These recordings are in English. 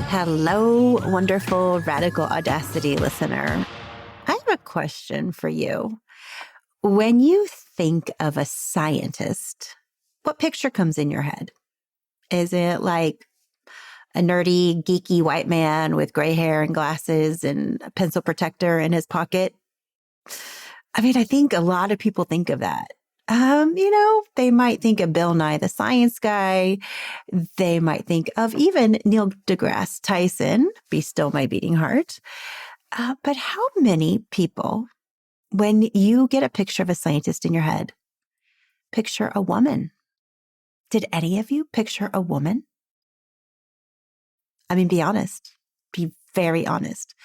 Hello, wonderful Radical Audacity listener. I have a question for you. When you think of a scientist, what picture comes in your head? Is it like a nerdy, geeky white man with gray hair and glasses and a pencil protector in his pocket? I mean, I think a lot of people think of that. They might think of Bill Nye the Science Guy. They might think of even Neil deGrasse Tyson, Be Still My Beating Heart. But how many people, when you get a picture of a scientist in your head, picture a woman? Did any of you picture a woman? I mean, be honest. Be very honest.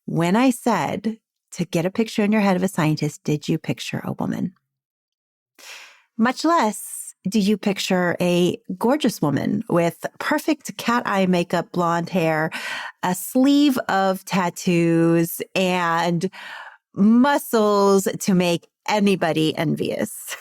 When I said to get a picture in your head of a scientist, did you picture a woman? Much less do you picture a gorgeous woman with perfect cat eye makeup, blonde hair, a sleeve of tattoos, and muscles to make anybody envious.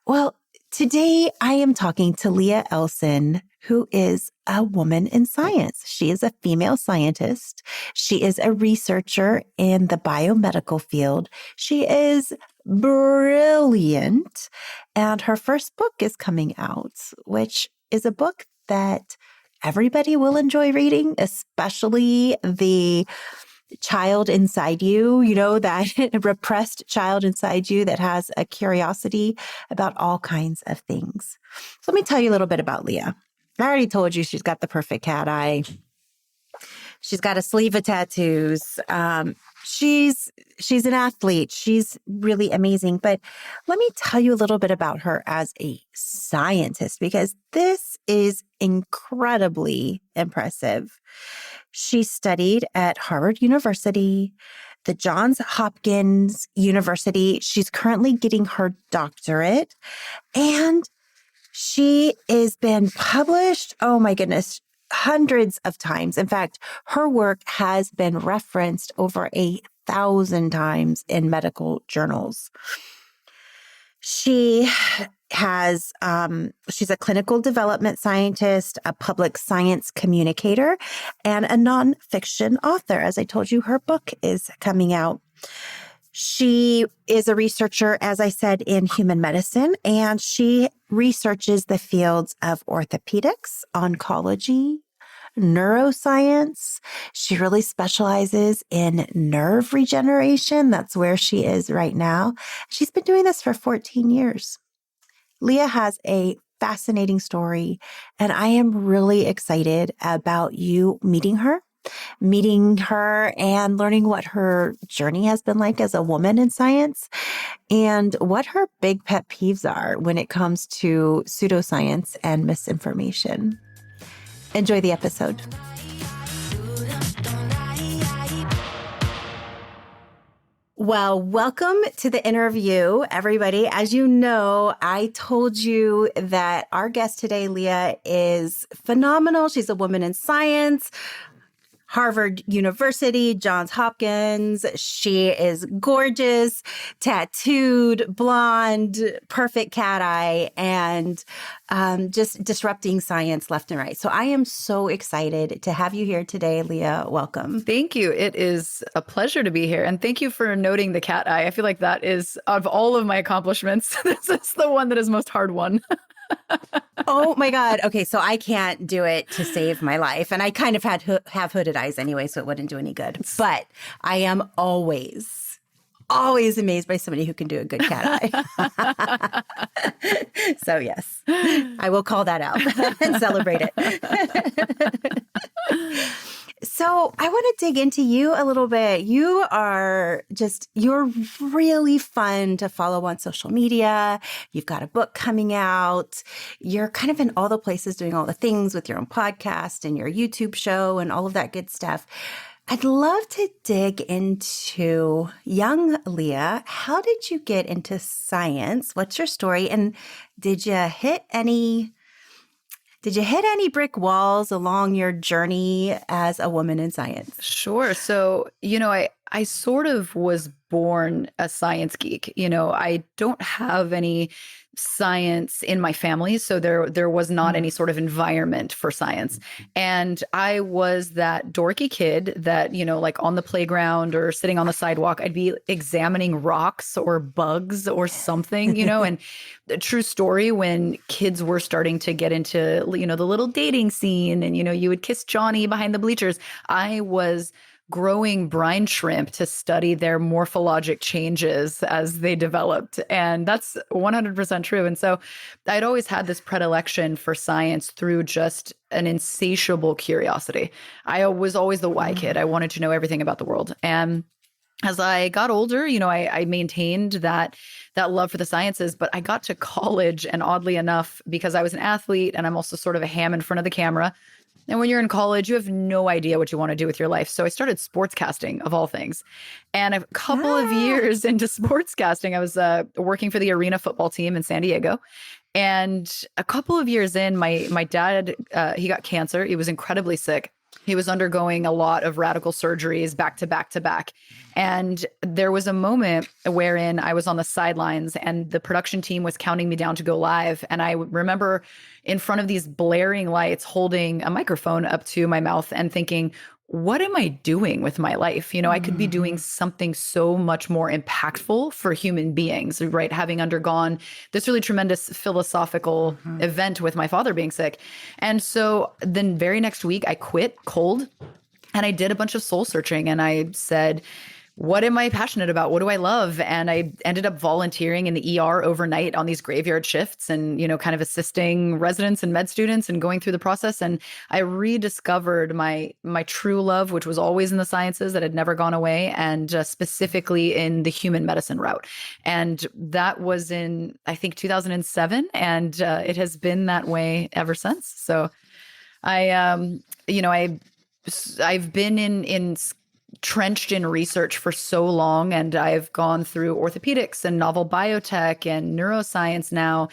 Well, today I am talking to Leah Elson, who is a woman in science. She is a female scientist. She is a researcher in the biomedical field. She is brilliant. And her first book is coming out, which is a book that everybody will enjoy reading, especially the child inside you, that repressed child inside you that has a curiosity about all kinds of things. So let me tell you a little bit about Leah. I already told you she's got the perfect cat eye. She's got a sleeve of tattoos. She's an athlete. She's really amazing. But let me tell you a little bit about her as a scientist, because this is incredibly impressive. She studied at Harvard University, the Johns Hopkins University. She's currently getting her doctorate, and she has been published, oh my goodness, hundreds of times. In fact, her work has been referenced over 1,000 times in medical journals. She's a clinical development scientist, a public science communicator, and a nonfiction author. As I told you, her book is coming out. She is a researcher, as I said, in human medicine, and she researches the fields of orthopedics, oncology, neuroscience. She really specializes in nerve regeneration. That's where she is right now. She's been doing this for 14 years. Leah has a fascinating story, and I am really excited about you meeting her and learning what her journey has been like as a woman in science and what her big pet peeves are when it comes to pseudoscience and misinformation. Enjoy the episode. Well, welcome to the interview, everybody. As you know, I told you that our guest today, Leah, is phenomenal. She's a woman in science. Harvard University, Johns Hopkins. She is gorgeous, tattooed, blonde, perfect cat eye, and just disrupting science left and right. So I am so excited to have you here today, Leah. Welcome. Thank you. It is a pleasure to be here. And thank you for noting the cat eye. I feel like that is, of all of my accomplishments, this is the one that is most hard won. Oh my God. Okay, so I can't do it to save my life. And I kind of have hooded eyes anyway, so it wouldn't do any good. But I am always amazed by somebody who can do a good cat eye. So yes, I will call that out and celebrate it. So I want to dig into you a little bit. You're really fun to follow on social media. You've got a book coming out. You're kind of in all the places doing all the things with your own podcast and your YouTube show and all of that good stuff. I'd love to dig into young Leah. How did you get into science? What's your story? And did you hit any brick walls along your journey as a woman in science? Sure. So, I sort of was born a science geek. I don't have any science in my family, so there was not any sort of environment for science. And I was that dorky kid that, like on the playground or sitting on the sidewalk, I'd be examining rocks or bugs or something, and the true story, when kids were starting to get into, the little dating scene and, you would kiss Johnny behind the bleachers, I was growing brine shrimp to study their morphologic changes as they developed. And that's 100% true. And so I'd always had this predilection for science through just an insatiable curiosity. I was always the why kid. I wanted to know everything about the world. And as I got older, I maintained that love for the sciences, but I got to college, and oddly enough, because I was an athlete and I'm also sort of a ham in front of the camera. And when you're in college, you have no idea what you want to do with your life. So I started sportscasting, of all things. And a couple of years into sportscasting, I was working for the arena football team in San Diego. And a couple of years in, my dad, he got cancer. He was incredibly sick. He was undergoing a lot of radical surgeries back to back to back. And there was a moment wherein I was on the sidelines and the production team was counting me down to go live. And I remember in front of these blaring lights holding a microphone up to my mouth and thinking, what am I doing with my life? I could be doing something so much more impactful for human beings, right? Having undergone this really tremendous philosophical event with my father being sick. And so then very next week, I quit cold and I did a bunch of soul searching, and I said, what am I passionate about? What do I love? And I ended up volunteering in the ER overnight on these graveyard shifts and, kind of assisting residents and med students and going through the process. And I rediscovered my true love, which was always in the sciences that had never gone away, and specifically in the human medicine route. And that was in, I think, 2007. And it has been that way ever since. So I've been trenched in research for so long, and I've gone through orthopedics and novel biotech and neuroscience now,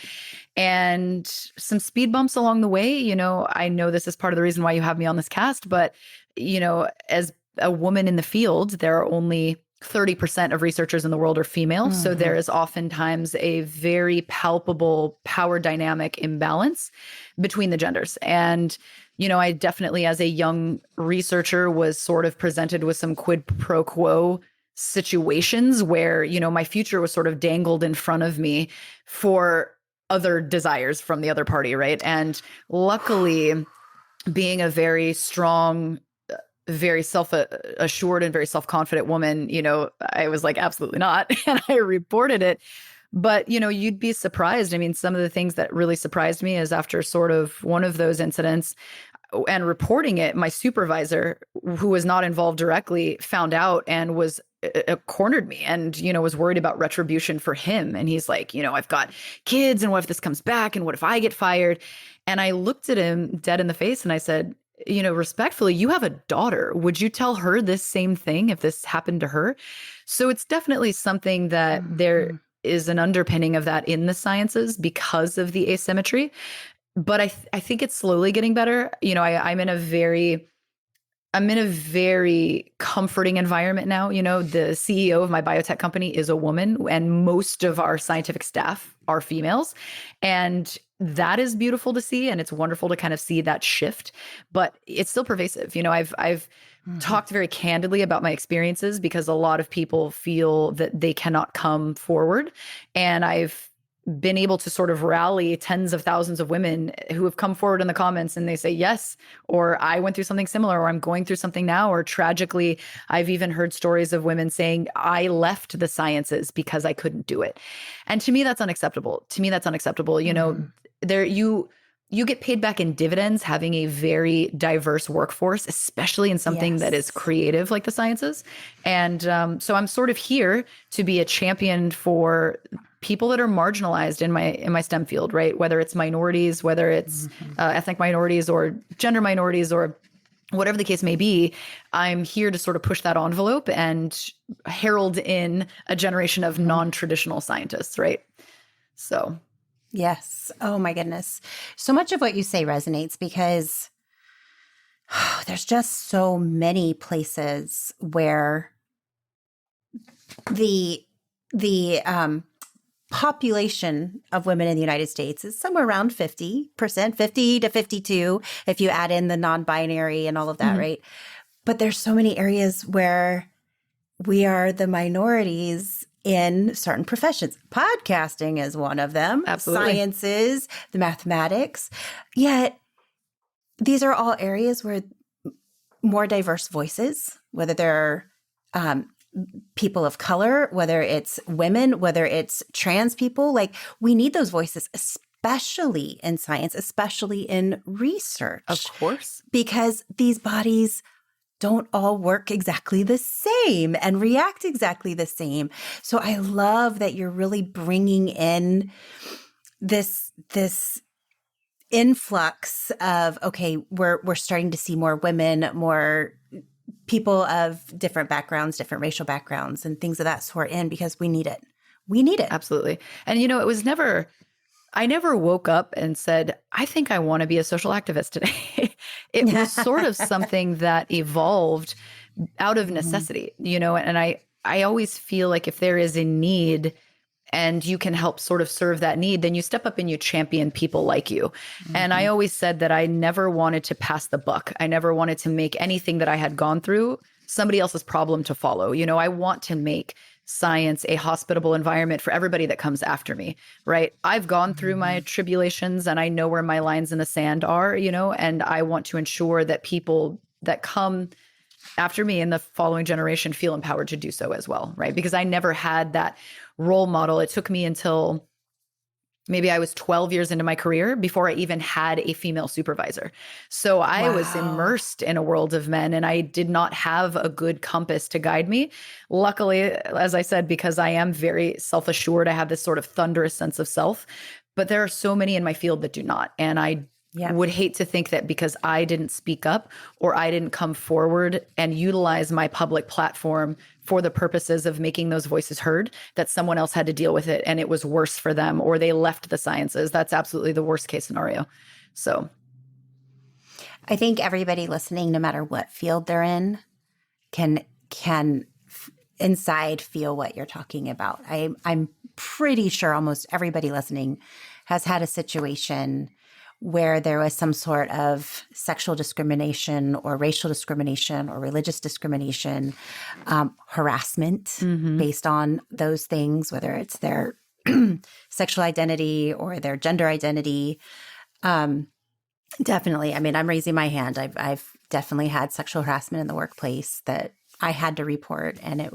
and some speed bumps along the way. I know this is part of the reason why you have me on this cast, but, as a woman in the field, there are only 30% of researchers in the world are female. So there is oftentimes a very palpable power dynamic imbalance between the genders. And I definitely, as a young researcher, was sort of presented with some quid pro quo situations where, my future was sort of dangled in front of me for other desires from the other party, right? And luckily, being a very strong, very self-assured and very self-confident woman, I was like, absolutely not. And I reported it. But, you'd be surprised. I mean, some of the things that really surprised me is after sort of one of those incidents and reporting it, my supervisor, who was not involved directly, found out and was cornered me and, was worried about retribution for him. And he's like, I've got kids, and what if this comes back? And what if I get fired? And I looked at him dead in the face and I said, respectfully, you have a daughter. Would you tell her this same thing if this happened to her? So it's definitely something that there is an underpinning of that in the sciences because of the asymmetry. But I think it's slowly getting better. I'm in a very comforting environment now. The CEO of my biotech company is a woman, and most of our scientific staff are females. And that is beautiful to see. And it's wonderful to kind of see that shift, but it's still pervasive. I've talked very candidly about my experiences because a lot of people feel that they cannot come forward. And I've been able to sort of rally tens of thousands of women who have come forward in the comments and they say, yes, or I went through something similar, or I'm going through something now, or tragically, I've even heard stories of women saying, I left the sciences because I couldn't do it. And to me, that's unacceptable. You get paid back in dividends having a very diverse workforce, especially in something that is creative like the sciences. And so I'm sort of here to be a champion for people that are marginalized in my STEM field, right? Whether it's minorities, whether it's ethnic minorities or gender minorities or whatever the case may be, I'm here to sort of push that envelope and herald in a generation of non-traditional scientists, right? So... Yes. Oh my goodness. So much of what you say resonates because there's just so many places where the population of women in the United States is somewhere around 50%, 50 to 52, if you add in the non-binary and all of that, right? But there's so many areas where we are the minorities in certain professions. Podcasting is one of them. Absolutely. Sciences, the mathematics. Yet these are all areas where more diverse voices, whether they're people of color, whether it's women, whether it's trans people, like we need those voices, especially in science, especially in research. Of course. Because these bodies don't all work exactly the same and react exactly the same. So I love that you're really bringing in this influx of, okay, we're starting to see more women, more people of different backgrounds, different racial backgrounds, and things of that sort in, because we need it. We need it. Absolutely. And, it was never, I never woke up and said, I think I want to be a social activist today. It was sort of something that evolved out of necessity, and I always feel like if there is a need and you can help sort of serve that need, then you step up and you champion people like you. And I always said that I never wanted to pass the buck. I never wanted to make anything that I had gone through somebody else's problem to follow. I want to make science a hospitable environment for everybody that comes after me, right? I've gone through my tribulations and I know where my lines in the sand are, and I want to ensure that people that come after me in the following generation feel empowered to do so as well, right? Because I never had that role model. It took me until maybe I was 12 years into my career before I even had a female supervisor. So I was immersed in a world of men and I did not have a good compass to guide me. Luckily, as I said, because I am very self-assured, I have this sort of thunderous sense of self, but there are so many in my field that do not. And I would hate to think that because I didn't speak up or I didn't come forward and utilize my public platform for the purposes of making those voices heard, that someone else had to deal with it and it was worse for them or they left the sciences. That's absolutely the worst case scenario. So I think everybody listening, no matter what field they're in, can inside feel what you're talking about. I'm pretty sure almost everybody listening has had a situation where there was some sort of sexual discrimination or racial discrimination or religious discrimination, harassment based on those things, whether it's their sexual identity or their gender identity. Definitely. I mean, I'm raising my hand. I've definitely had sexual harassment in the workplace that I had to report, and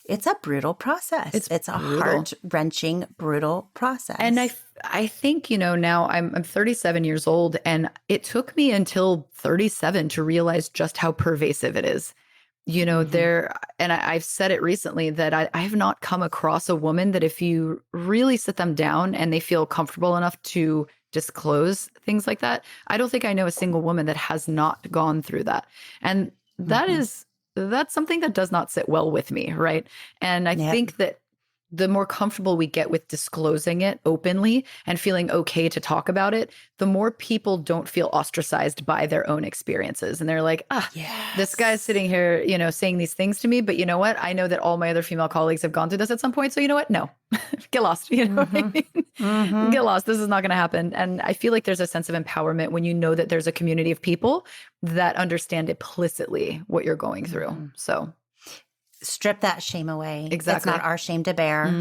it's a brutal process. It's a heart-wrenching, brutal process. And I think, now I'm 37 years old, and it took me until 37 to realize just how pervasive it is. I've said it recently that I have not come across a woman that if you really sit them down and they feel comfortable enough to disclose things like that, I don't think I know a single woman that has not gone through that. And that's something that does not sit well with me, right? And I think that the more comfortable we get with disclosing it openly and feeling okay to talk about it, the more people don't feel ostracized by their own experiences. And they're like, this guy's sitting here, saying these things to me, but you know what? I know that all my other female colleagues have gone through this at some point. So you know what? No, get lost. You know what I mean? Get lost. This is not going to happen. And I feel like there's a sense of empowerment when you know that there's a community of people that understand implicitly what you're going through. So strip that shame away. Exactly. It's not our shame to bear.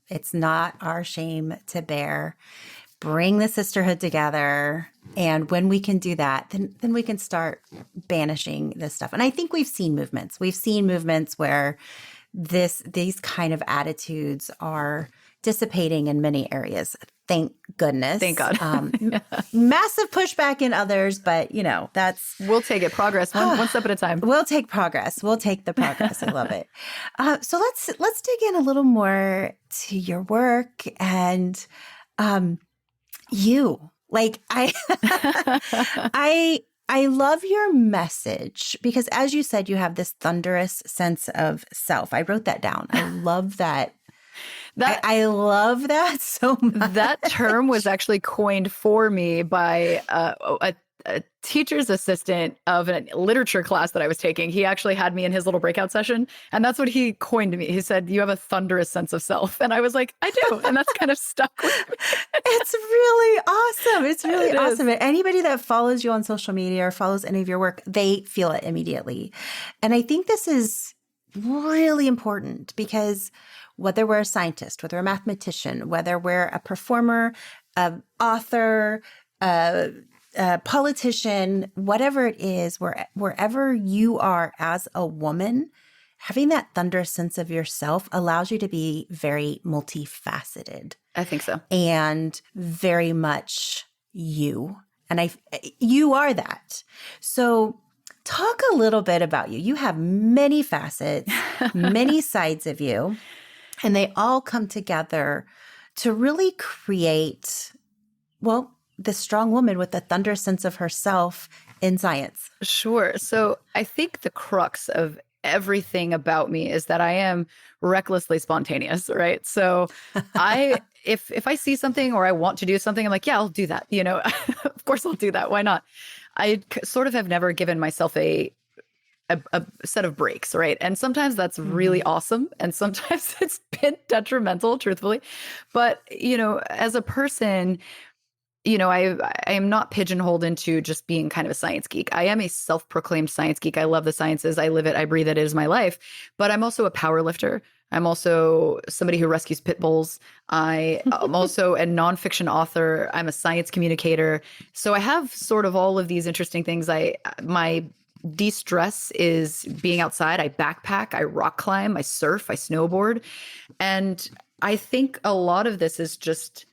It's not our shame to bear. Bring the sisterhood together. And when we can do that, then we can start banishing this stuff. And I think we've seen movements. We've seen movements where these kind of attitudes are dissipating in many areas. Thank goodness. Thank God. Massive pushback in others, but that's... We'll take it. Progress, one step at a time. We'll take progress. We'll take the progress. I love it. So let's dig in a little more to your work and you. Like I love your message because, as you said, you have this thunderous sense of self. I wrote that down. I love that. I love that so much. That term was actually coined for me by a teacher's assistant of a literature class that I was taking. He actually had me in his little breakout session. And that's what he coined me. He said, "You have a thunderous sense of self." And I was like, I do. And that's kind of stuck with me. It's really awesome. It's really It awesome. is. And anybody that follows you on social media or follows any of your work, they feel it immediately. And I think this is really important because whether we're a scientist, whether we're a mathematician, whether we're a performer, an author, a politician, whatever it is, wherever you are as a woman, having that thunderous sense of yourself allows you to be very multifaceted. I think so. And very much you. And you are that. So talk a little bit about you. You have many facets, many sides of you, and they all come together to really create, well, the strong woman with the thunderous sense of herself in science. Sure. So I think the crux of everything about me is that I am recklessly spontaneous, right? So if I see something or I want to do something, I'm like, yeah, I'll do that. Of course I'll do that. Why not? I sort of have never given myself a set of breaks, right? And sometimes that's really awesome. And sometimes it's been detrimental, truthfully. But, as a person, I am not pigeonholed into just being kind of a science geek. I am a self-proclaimed science geek. I love the sciences. I live it. I breathe it. It is my life. But I'm also a power lifter. I'm also somebody who rescues pit bulls. I am also a nonfiction author. I'm a science communicator. So I have sort of all of these interesting things. My de-stress is being outside. I backpack, I rock climb, I surf, I snowboard. And I think a lot of this is just,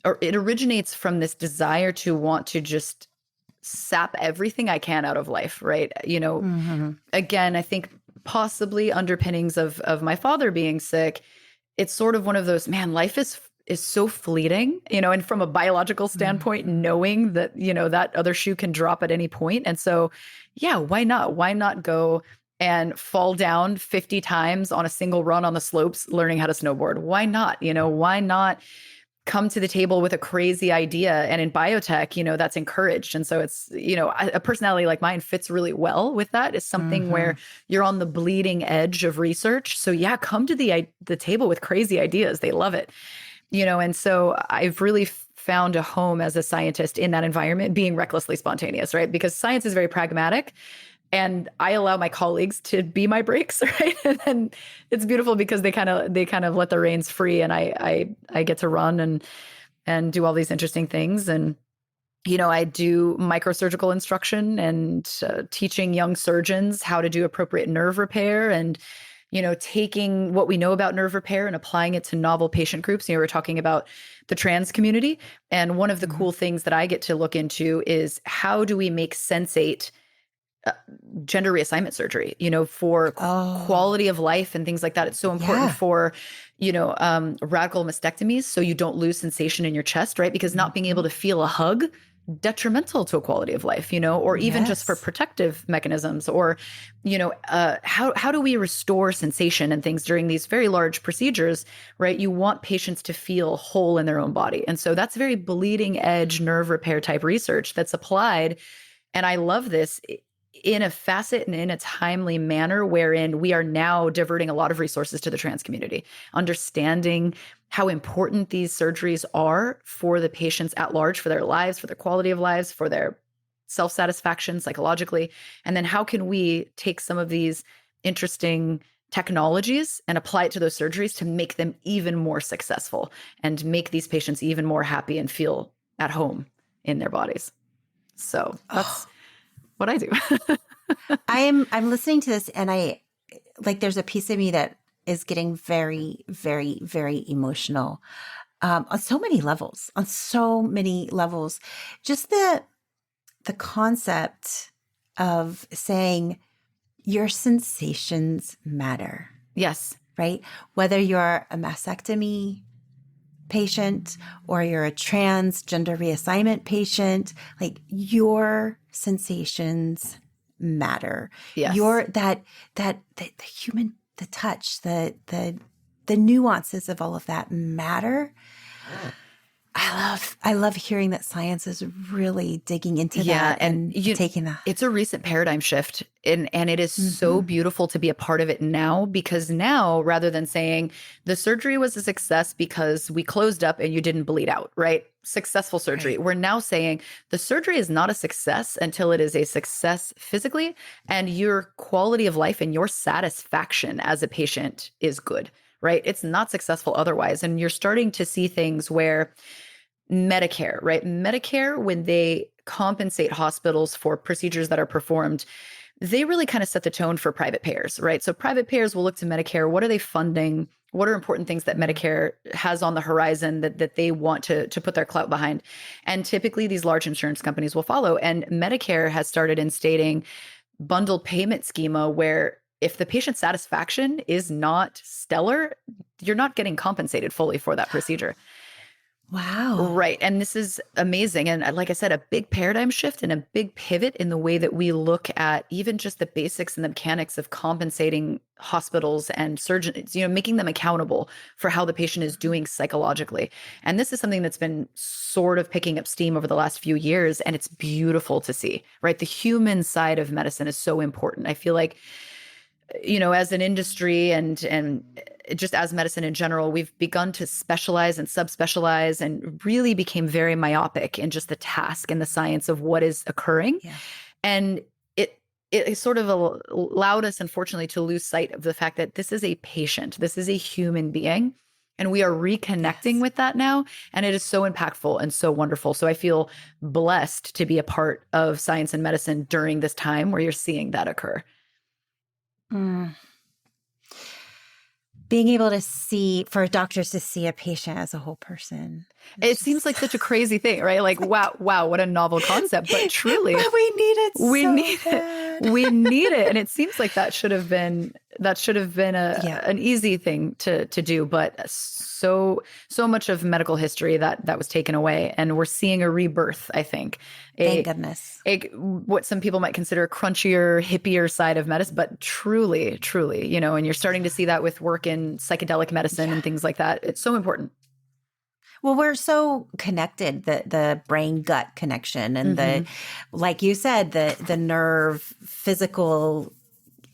or it originates from this desire to want to just sap everything I can out of life, right? Again, I think possibly underpinnings of my father being sick, it's sort of one of those, man, life is so fleeting, and from a biological standpoint, knowing that, that other shoe can drop at any point. And so, yeah, why not? Why not go and fall down 50 times on a single run on the slopes, learning how to snowboard? Why not? Why not come to the table with a crazy idea? And in biotech, that's encouraged. And so it's, a personality like mine fits really well with that. It's something where you're on the bleeding edge of research. So yeah, come to the table with crazy ideas. They love it. And so I've really found a home as a scientist in that environment, being recklessly spontaneous, right? Because science is very pragmatic, and I allow my colleagues to be my brakes, right? And then it's beautiful because they kind of let the reins free, and I get to run and do all these interesting things. And I do microsurgical instruction and teaching young surgeons how to do appropriate nerve repair, and taking what we know about nerve repair and applying it to novel patient groups. We're talking about the trans community. And one of the cool things that I get to look into is how do we make sensate gender reassignment surgery, for quality of life and things like that. It's so important for, radical mastectomies. So you don't lose sensation in your chest, right? Because not being able to feel a hug, detrimental to a quality of life, or even just for protective mechanisms, or, how do we restore sensation and things during these very large procedures, right? You want patients to feel whole in their own body. And so that's very bleeding edge nerve repair type research that's applied. And I love this in a facet and in a timely manner wherein we are now diverting a lot of resources to the trans community, understanding how important these surgeries are for the patients at large, for their lives, for their quality of lives, for their self-satisfaction psychologically. And then how can we take some of these interesting technologies and apply it to those surgeries to make them even more successful and make these patients even more happy and feel at home in their bodies. So that's what I do. I'm listening to this, and there's a piece of me that is getting very, very, very emotional on so many levels, Just the concept of saying your sensations matter. Yes. Right? Whether you're a mastectomy patient or you're a transgender reassignment patient, your sensations matter. Yes. Your the human, the touch, the nuances of all of that matter. I love hearing that science is really digging into that and taking that. It's a recent paradigm shift, and it is so beautiful to be a part of it now, because now, rather than saying the surgery was a success because we closed up and you didn't bleed out, right? Successful surgery. Right. We're now saying the surgery is not a success until it is a success physically, and your quality of life and your satisfaction as a patient is good, right? It's not successful otherwise. And you're starting to see things where Medicare, right? Medicare, when they compensate hospitals for procedures that are performed, they really kind of set the tone for private payers, right? So private payers will look to Medicare. What are they funding? What are important things that Medicare has on the horizon that they want to put their clout behind? And typically these large insurance companies will follow. And Medicare has started instating bundled payment schema where if the patient satisfaction is not stellar, you're not getting compensated fully for that procedure. Wow. Right. And this is amazing. And like I said, a big paradigm shift and a big pivot in the way that we look at even just the basics and the mechanics of compensating hospitals and surgeons, making them accountable for how the patient is doing psychologically. And this is something that's been sort of picking up steam over the last few years. And it's beautiful to see, right? The human side of medicine is so important. I feel like, as an industry and just as medicine in general, we've begun to specialize and subspecialize and really became very myopic in just the task and the science of what is occurring. Yeah. And it sort of allowed us, unfortunately, to lose sight of the fact that this is a patient, this is a human being, and we are reconnecting with that now. And it is so impactful and so wonderful. So I feel blessed to be a part of science and medicine during this time where you're seeing that occur. Being able to for doctors to see a patient as a whole person. It seems like such a crazy thing, right? Like, wow, what a novel concept. But truly, but we need it. We need it. And it seems like that should have been an easy thing to do. But so much of medical history that was taken away. And we're seeing a rebirth, I think. Thank goodness. What some people might consider a crunchier, hippier side of medicine, but truly, and you're starting to see that with work in psychedelic medicine and things like that. It's so important. Well, we're so connected, the brain-gut connection and the, like you said, the nerve, physical,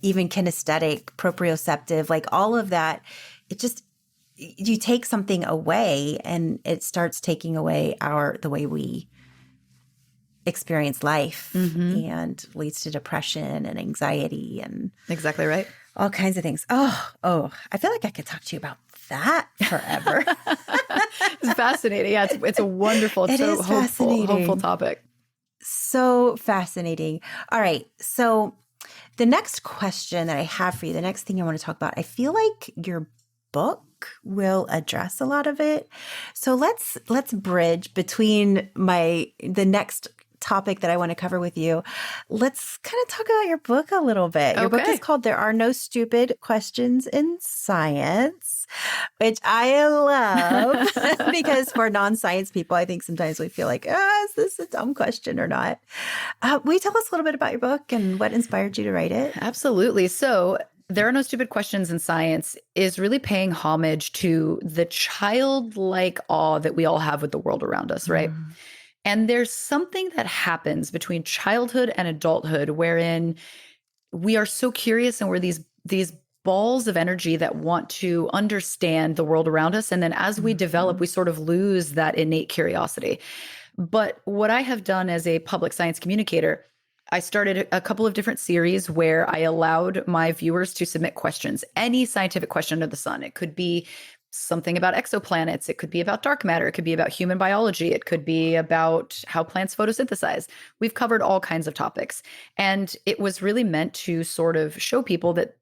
even kinesthetic, proprioceptive, like all of that. It just, you take something away and it starts taking away the way we experience life and leads to depression and anxiety and exactly right. All kinds of things. Oh, I feel like I could talk to you about that forever. It's fascinating. Yeah, it's a wonderful, hopeful topic. So fascinating. All right. So the next question that I have for you, the next thing I want to talk about, I feel like your book will address a lot of it. So let's bridge between the next topic that I want to cover with you. Let's kind of talk about your book a little bit. Your book is called There Are No Stupid Questions in Science, which I love because for non-science people, I think sometimes we feel like, is this a dumb question or not? Will you tell us a little bit about your book and what inspired you to write it? Absolutely. So There Are No Stupid Questions in Science is really paying homage to the childlike awe that we all have with the world around us, right? And there's something that happens between childhood and adulthood wherein we are so curious and we're these balls of energy that want to understand the world around us. And then as we develop, we sort of lose that innate curiosity. But what I have done as a public science communicator, I started a couple of different series where I allowed my viewers to submit questions, any scientific question under the sun. It could be something about exoplanets. It could be about dark matter. It could be about human biology. It could be about how plants photosynthesize. We've covered all kinds of topics. And it was really meant to sort of show people that,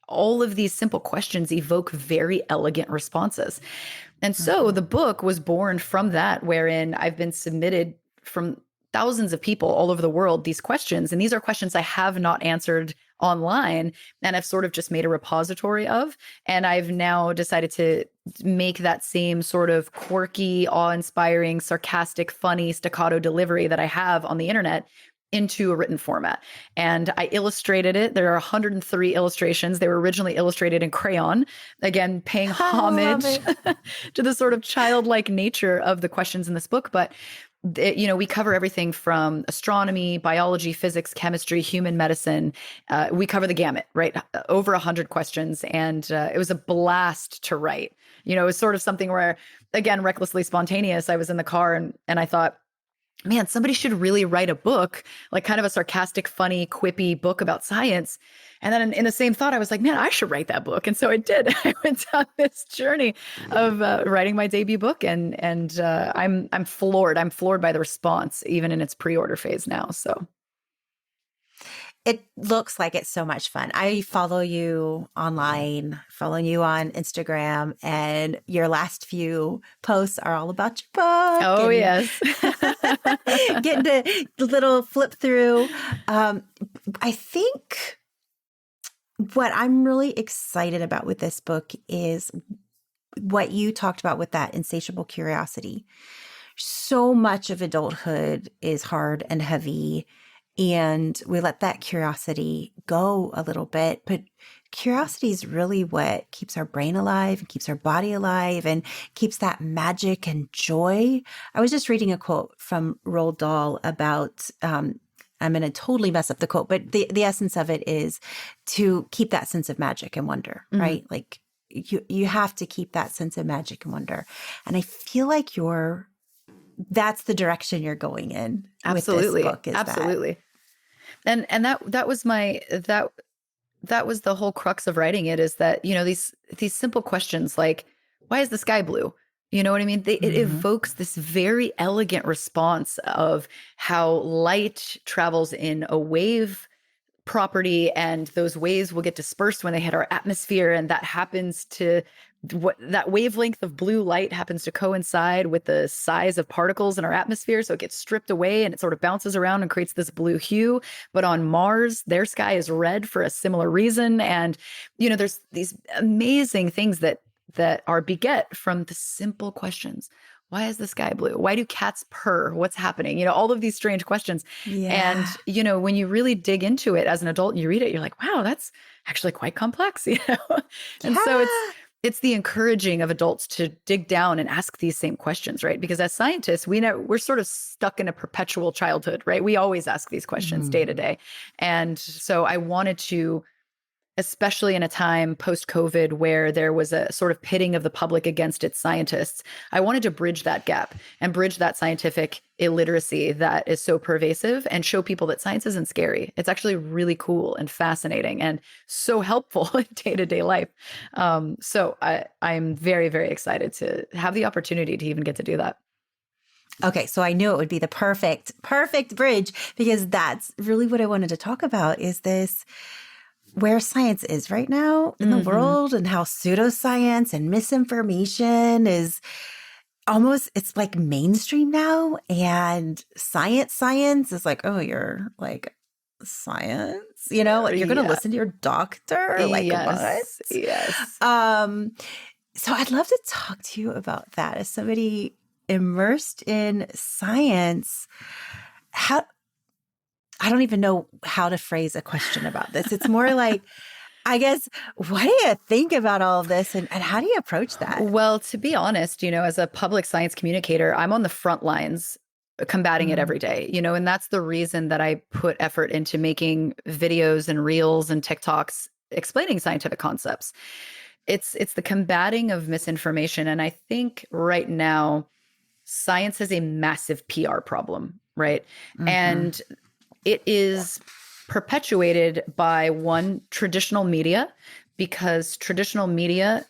all of these simple questions evoke very elegant responses. And so the book was born from that, wherein I've been submitted from thousands of people all over the world these questions. And these are questions I have not answered online and I've sort of just made a repository of. And I've now decided to make that same sort of quirky, awe-inspiring, sarcastic, funny, staccato delivery that I have on the internet into a written format. And I illustrated it. There are 103 illustrations. They were originally illustrated in crayon, again, paying homage to the sort of childlike nature of the questions in this book. But we cover everything from astronomy, biology, physics, chemistry, human medicine. We cover the gamut, right? Over 100 questions. And it was a blast to write. It was sort of something where, again, recklessly spontaneous. I was in the car and I thought, man, somebody should really write a book, like kind of a sarcastic, funny, quippy book about science. And then in the same thought, I was like, man, I should write that book. And so I did. I went down this journey of writing my debut book, and I'm floored. I'm floored by the response, even in its pre-order phase now. So it looks like it's so much fun. I follow you online, following you on Instagram, and your last few posts are all about your book. Oh, yes. Getting to the little flip through. I think what I'm really excited about with this book is what you talked about with that insatiable curiosity. So much of adulthood is hard and heavy, and we let that curiosity go a little bit. But curiosity is really what keeps our brain alive and keeps our body alive and keeps that magic and joy. I was just reading a quote from Roald Dahl about, I'm going to totally mess up the quote, but the essence of it is to keep that sense of magic and wonder, right? Like you have to keep that sense of magic and wonder. And I feel like that's the direction you're going in. Absolutely. With this book, Absolutely. And that was that was the whole crux of writing it, is that, these simple questions like, why is the sky blue? You know what I mean? It evokes this very elegant response of how light travels in a wave property, and those waves will get dispersed when they hit our atmosphere. And that happens to that wavelength of blue light happens to coincide with the size of particles in our atmosphere. So it gets stripped away and it sort of bounces around and creates this blue hue. But on Mars, their sky is red for a similar reason. And, there's these amazing things that are beget from the simple questions. Why is the sky blue? Why do cats purr? What's happening? All of these strange questions. Yeah. And, when you really dig into it as an adult and you read it, you're like, wow, that's actually quite complex, And so it's the encouraging of adults to dig down and ask these same questions, right? Because as scientists, we're sort of stuck in a perpetual childhood, right? We always ask these questions day to day. And so I wanted to, especially in a time post-COVID where there was a sort of pitting of the public against its scientists, I wanted to bridge that gap and bridge that scientific illiteracy that is so pervasive and show people that science isn't scary. It's actually really cool and fascinating and so helpful in day-to-day life. So I'm very, very excited to have the opportunity to even get to do that. Okay, so I knew it would be the perfect bridge, because that's really what I wanted to talk about, is this where science is right now in the world, and how pseudoscience and misinformation is almost, it's like mainstream now. And science is like, oh, you're like science, like you're going to listen to your doctor. Like, what? Yes. So I'd love to talk to you about that as somebody immersed in science. I don't even know how to phrase a question about this. It's more like, I guess, what do you think about all of this, and how do you approach that? Well, to be honest, as a public science communicator, I'm on the front lines combating it every day, and that's the reason that I put effort into making videos and reels and TikToks explaining scientific concepts. It's the combating of misinformation. And I think right now, science has a massive PR problem, right? And it is perpetuated by traditional media, because traditional media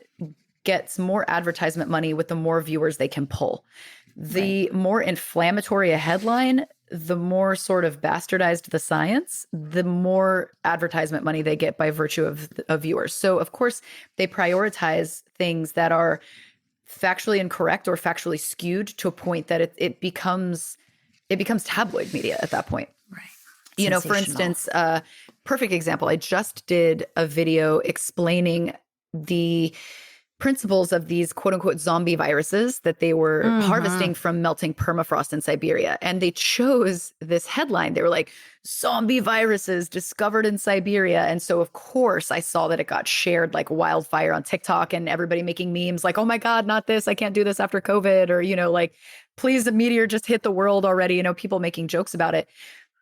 gets more advertisement money with the more viewers they can pull. The more inflammatory a headline, the more sort of bastardized the science, the more advertisement money they get by virtue of viewers. So of course, they prioritize things that are factually incorrect or factually skewed to a point that it becomes tabloid media at that point. Right. For instance, perfect example, I just did a video explaining the principles of these quote unquote zombie viruses that they were harvesting from melting permafrost in Siberia. And they chose this headline. They were like, zombie viruses discovered in Siberia. And so, of course, I saw that it got shared like wildfire on TikTok and everybody making memes like, oh my God, not this. I can't do this after COVID. Or, like, please, the meteor just hit the world already. People making jokes about it.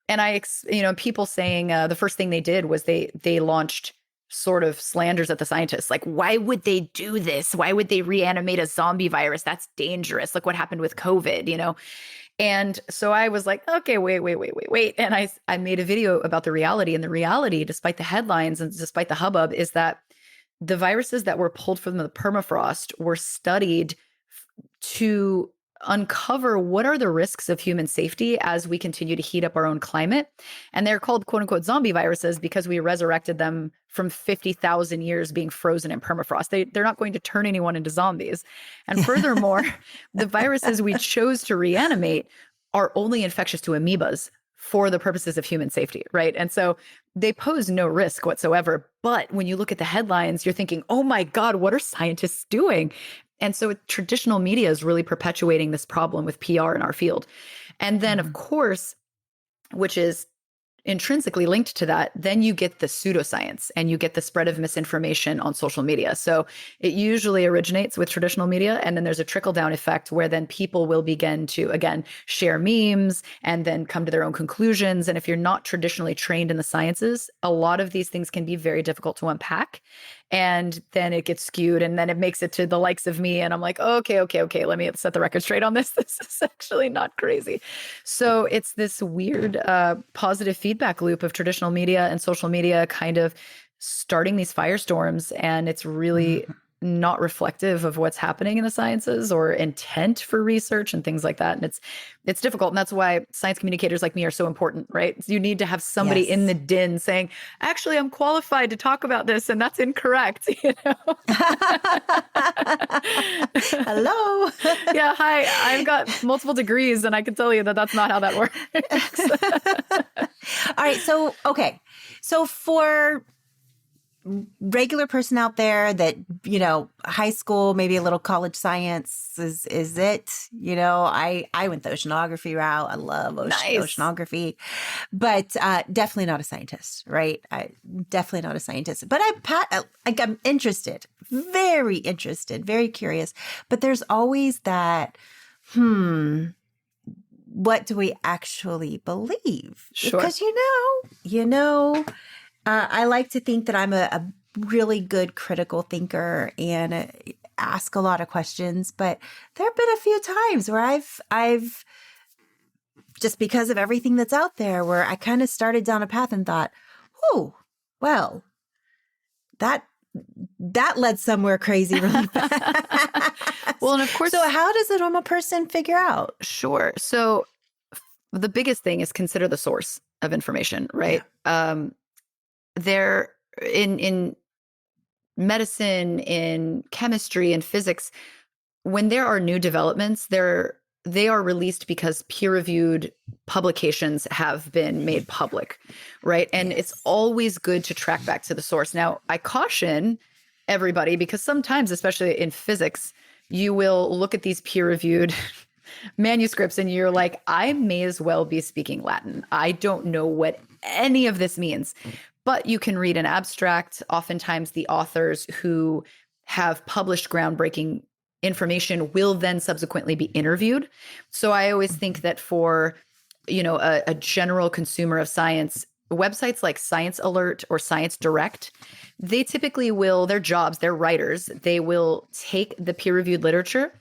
And people saying the first thing they did was they launched sort of slanders at the scientists. Like, why would they do this? Why would they reanimate a zombie virus? That's dangerous. Look what happened with COVID. And so I was like, okay, wait. And I made a video about the reality. And the reality, despite the headlines and despite the hubbub, is that the viruses that were pulled from the permafrost were studied to uncover what are the risks of human safety as we continue to heat up our own climate. And they're called quote unquote zombie viruses because we resurrected them from 50,000 years being frozen in permafrost. They're not going to turn anyone into zombies. And furthermore, the viruses we chose to reanimate are only infectious to amoebas for the purposes of human safety, right? And so they pose no risk whatsoever. But when you look at the headlines, you're thinking, oh my God, what are scientists doing? And so traditional media is really perpetuating this problem with PR in our field. And then, of course, which is intrinsically linked to that, then you get the pseudoscience and you get the spread of misinformation on social media. So it usually originates with traditional media, and then there's a trickle-down effect where then people will begin to, again, share memes and then come to their own conclusions. And if you're not traditionally trained in the sciences, a lot of these things can be very difficult to unpack. And then it gets skewed, and then it makes it to the likes of me. And I'm like, okay, let me set the record straight on this. This is actually not crazy. So it's this weird positive feedback loop of traditional media and social media kind of starting these firestorms. And it's really not reflective of what's happening in the sciences or intent for research and things like that. And it's difficult. And that's why science communicators like me are so important, right? You need to have somebody in the din saying, actually, I'm qualified to talk about this, and that's incorrect. Hello. Yeah. Hi, I've got multiple degrees, and I can tell you that that's not how that works. All right. So, okay. So for regular person out there that, high school, maybe a little college science is it, I went the oceanography route. I love oceanography, but definitely not a scientist, right? Definitely not a scientist, but I'm interested, very interested, very curious, but there's always that, what do we actually believe? Sure. Because, I like to think that I'm a really good critical thinker and ask a lot of questions, but there have been a few times where I've just because of everything that's out there, where I kind of started down a path and thought, oh, well, that led somewhere crazy really fast. Well, and of course, so how does a normal person figure out? Sure. So the biggest thing is consider the source of information, right? Yeah. There in medicine, in chemistry, and physics, when there are new developments, they are released because peer-reviewed publications have been made public, right? And it's always good to track back to the source. Now, I caution everybody, because sometimes, especially in physics, you will look at these peer-reviewed manuscripts and you're like, I may as well be speaking Latin. I don't know what any of this means. But you can read an abstract. Oftentimes the authors who have published groundbreaking information will then subsequently be interviewed. So I always think that for, a general consumer of science, websites like Science Alert or Science Direct, they typically will, their jobs, they're writers, they will take the peer-reviewed literature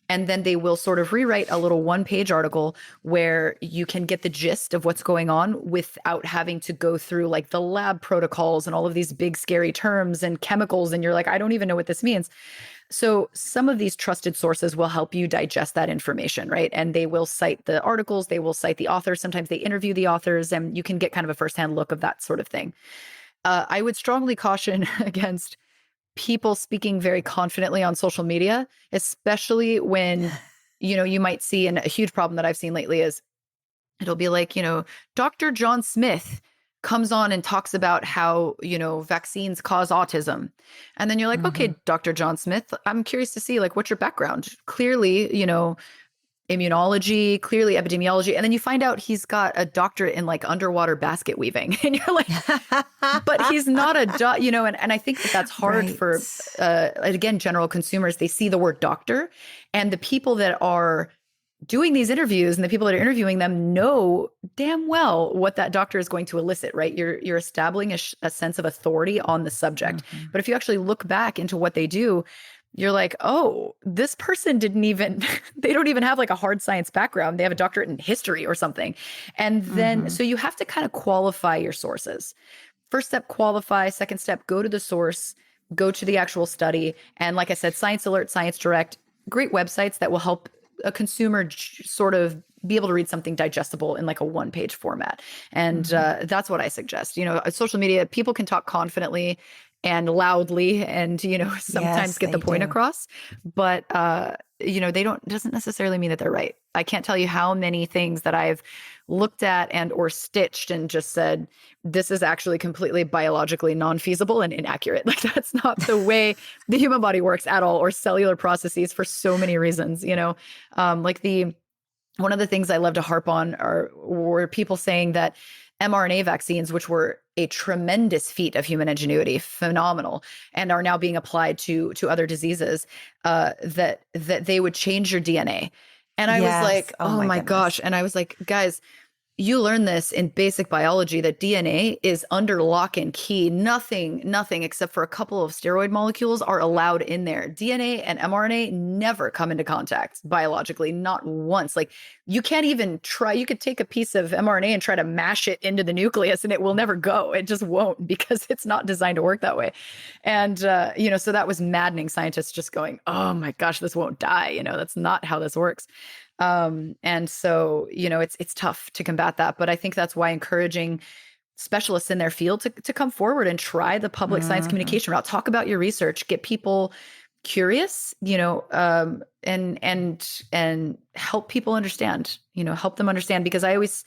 and then they will sort of rewrite a little one-page article where you can get the gist of what's going on without having to go through like the lab protocols and all of these big scary terms and chemicals. And you're like, I don't even know what this means. So some of these trusted sources will help you digest that information, right? And they will cite the articles, they will cite the authors. Sometimes they interview the authors, and you can get kind of a firsthand look of that sort of thing. I would strongly caution against people speaking very confidently on social media, especially when, you might see, and a huge problem that I've seen lately is it'll be like, Dr. John Smith comes on and talks about how, vaccines cause autism. And then you're like, okay, Dr. John Smith, I'm curious to see, like, what's your background? Clearly, immunology, clearly epidemiology. And then you find out he's got a doctorate in like underwater basket weaving. And you're like, but he's not and I think that that's hard for, again, general consumers. They see the word doctor, and the people that are doing these interviews and the people that are interviewing them know damn well what that doctor is going to elicit, right? You're establishing a sense of authority on the subject. But if you actually look back into what they do, you're like, oh, this person they don't even have like a hard science background. They have a doctorate in history or something. And then, so you have to kind of qualify your sources. First step, qualify. Second step, go to the source, go to the actual study. And like I said, Science Alert, Science Direct, great websites that will help a consumer sort of be able to read something digestible in like a one-page format. And that's what I suggest. Social media, people can talk confidently and loudly and, sometimes get the point across, but, doesn't necessarily mean that they're right. I can't tell you how many things that I've looked at and or stitched and just said, this is actually completely biologically non-feasible and inaccurate. Like, that's not the way the human body works at all, or cellular processes, for so many reasons, one of the things I love to harp on were people saying that mRNA vaccines, which were a tremendous feat of human ingenuity, phenomenal, and are now being applied to other diseases, that they would change your DNA. And I was like, oh my gosh. And I was like, guys, you learn this in basic biology, that DNA is under lock and key. Nothing except for a couple of steroid molecules are allowed in there. DNA and mRNA never come into contact biologically, not once. Like, you can't even try. You could take a piece of mRNA and try to mash it into the nucleus and it will never go. It just won't, because it's not designed to work that way. And, so that was maddening. Scientists just going, oh my gosh, this won't die. That's not how this works. And so, it's tough to combat that, but I think that's why encouraging specialists in their field to come forward and try the public science communication route, talk about your research, get people curious, and help people understand, help them understand, because I always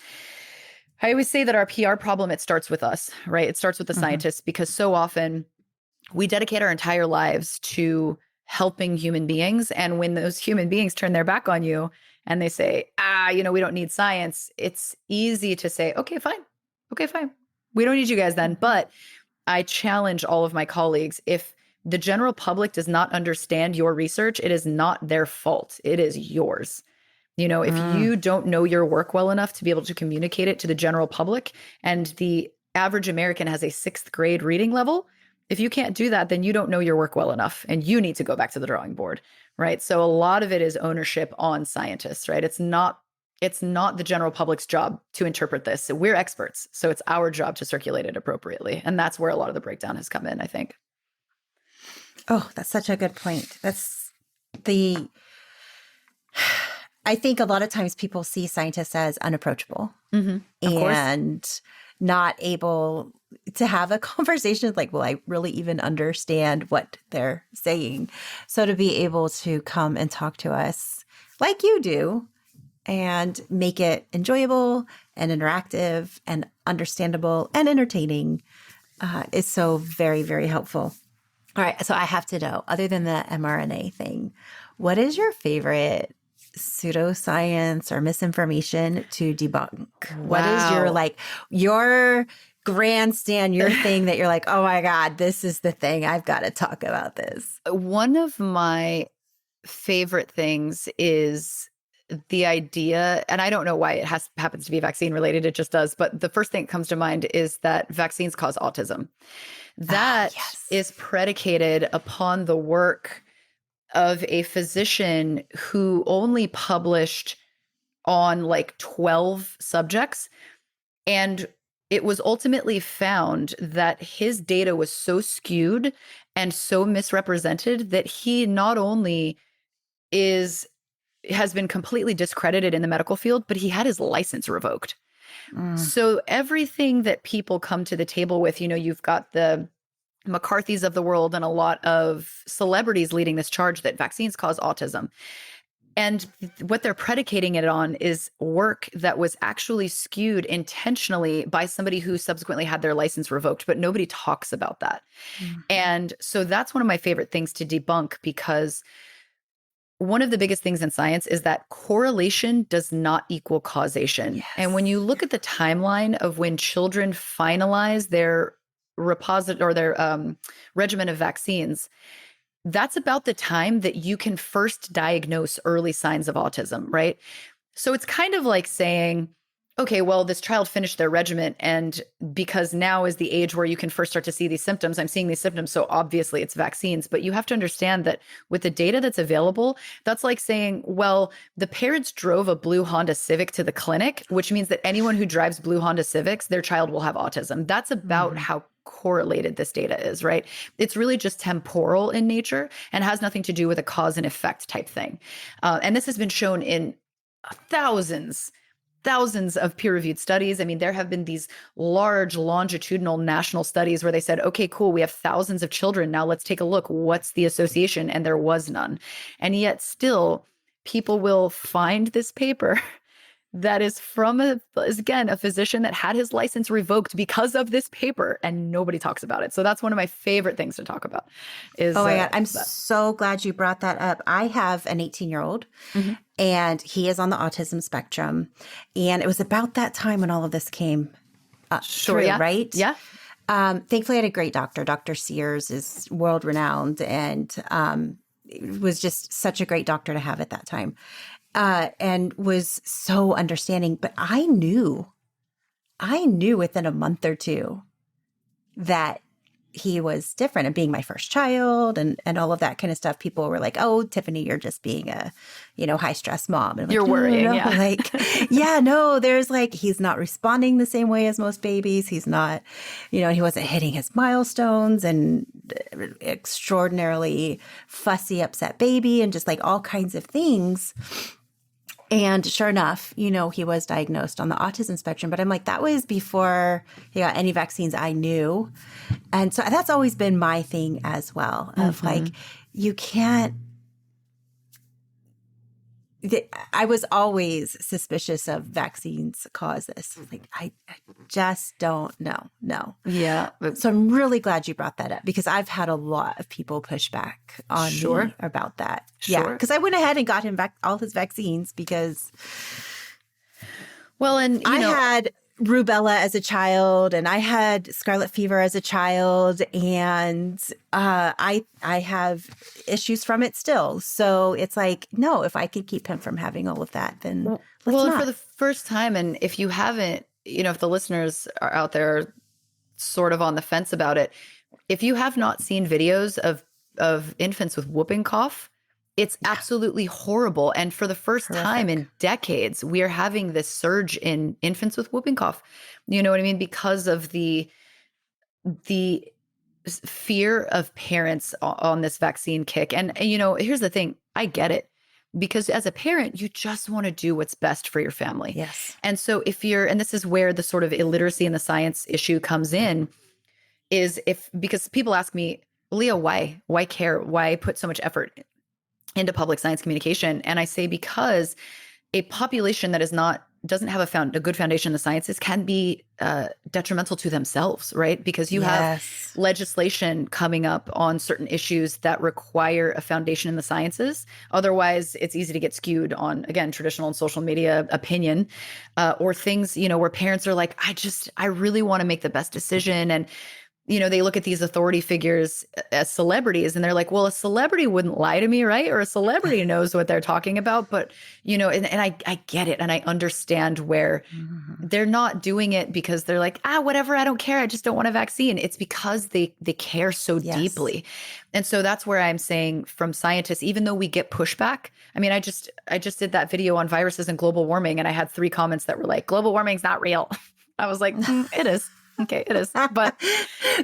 say that our PR problem, it starts with us, right? It starts with the scientists, because so often we dedicate our entire lives to helping human beings. And when those human beings turn their back on you, and they say, we don't need science, it's easy to say, okay, fine. We don't need you guys then. But I challenge all of my colleagues, if the general public does not understand your research, it is not their fault. It is yours. If you don't know your work well enough to be able to communicate it to the general public, and the average American has a 6th grade reading level, if you can't do that, then you don't know your work well enough, and you need to go back to the drawing board, right? So a lot of it is ownership on scientists, right? It's not the general public's job to interpret this. We're experts, so it's our job to circulate it appropriately. And that's where a lot of the breakdown has come in, I think. Oh, that's such a good point. I think a lot of times people see scientists as unapproachable and not able to have a conversation like, will I really even understand what they're saying? So to be able to come and talk to us like you do and make it enjoyable and interactive and understandable and entertaining is so very, very helpful. All right. So I have to know, other than the mRNA thing, what is your favorite pseudoscience or misinformation to debunk? Wow. What is your grandstand, your thing that you're like, oh my God, this is the thing. I've got to talk about this. One of my favorite things is the idea, and I don't know why it happens to be vaccine related, it just does, but the first thing that comes to mind is that vaccines cause autism. That is predicated upon the work of a physician who only published on like 12 subjects. And it was ultimately found that his data was so skewed and so misrepresented that he not only has been completely discredited in the medical field, but he had his license revoked. So everything that people come to the table with, you've got the McCarthy's of the world and a lot of celebrities leading this charge that vaccines cause autism. And what they're predicating it on is work that was actually skewed intentionally by somebody who subsequently had their license revoked, but nobody talks about that. Mhm. And so that's one of my favorite things to debunk, because one of the biggest things in science is that correlation does not equal causation. Yes. And when you look at the timeline of when children finalize their regimen of vaccines, that's about the time that you can first diagnose early signs of autism, right? So it's kind of like saying, okay, well, this child finished their regimen, and because now is the age where you can first start to see these symptoms, I'm seeing these symptoms, so obviously it's vaccines. But you have to understand that with the data that's available, that's like saying, well, the parents drove a blue Honda Civic to the clinic, which means that anyone who drives blue Honda Civics, their child will have autism. That's about how correlated this data is, right? It's really just temporal in nature and has nothing to do with a cause and effect type thing. And this has been shown in thousands of peer-reviewed studies. I mean, there have been these large longitudinal national studies where they said, okay, cool, we have thousands of children. Now let's take a look. What's the association? And there was none. And yet still, people will find this paper that is from a physician that had his license revoked because of this paper, and nobody talks about it. So that's one of my favorite things to talk about. Is oh my God, I'm so glad you brought that up. I have an 18-year-old, and he is on the autism spectrum. And it was about that time when all of this came through, yeah. right? Yeah. Thankfully, I had a great doctor. Dr. Sears is world renowned, and was just such a great doctor to have at that time. And was so understanding. But I knew within a month or two that he was different, and being my first child and all of that kind of stuff. People were like, oh, Tiffany, you're just being a, high stress mom. And I'm You're like, worrying. no. Yeah. Like, there's like, he's not responding the same way as most babies. He's not, he wasn't hitting his milestones, and extraordinarily fussy, upset baby, and just like all kinds of things. And sure enough, he was diagnosed on the autism spectrum. But I'm like, that was before he got any vaccines I knew. And so that's always been my thing as well, of like, you can't. I was always suspicious of vaccines cause this. Like, I just don't know. No. Yeah. So I'm really glad you brought that up, because I've had a lot of people push back on me about that. Sure. Yeah. Because I went ahead and got him all his vaccines because I had rubella as a child, and I had scarlet fever as a child, and I have issues from it still. So it's like, no, if I could keep him from having all of that, then let's not. For the first time, and if you haven't, if the listeners are out there sort of on the fence about it, if you have not seen videos of infants with whooping cough, it's absolutely horrible. And for the first time in decades, we are having this surge in infants with whooping cough. You know what I mean? Because of the fear of parents on this vaccine kick. And here's the thing. I get it. Because as a parent, you just want to do what's best for your family. Yes. And so and this is where the sort of illiteracy in the science issue comes in, because people ask me, Leah, why care? Why put so much effort into public science communication? And I say, because a population that doesn't have a good foundation in the sciences can be detrimental to themselves, right? Because you have legislation coming up on certain issues that require a foundation in the sciences. Otherwise, it's easy to get skewed on, again, traditional and social media opinion, or things, where parents are like, I really want to make the best decision. And they look at these authority figures as celebrities, and they're like, well, a celebrity wouldn't lie to me, right? Or a celebrity knows what they're talking about. But, and I get it. And I understand where they're not doing it because they're like, whatever, I don't care. I just don't want a vaccine. It's because they care so deeply. And so that's where I'm saying, from scientists, even though we get pushback, I mean, I just did that video on viruses and global warming, and I had 3 comments that were like, global warming's not real. I was like, it is. Okay, it is. But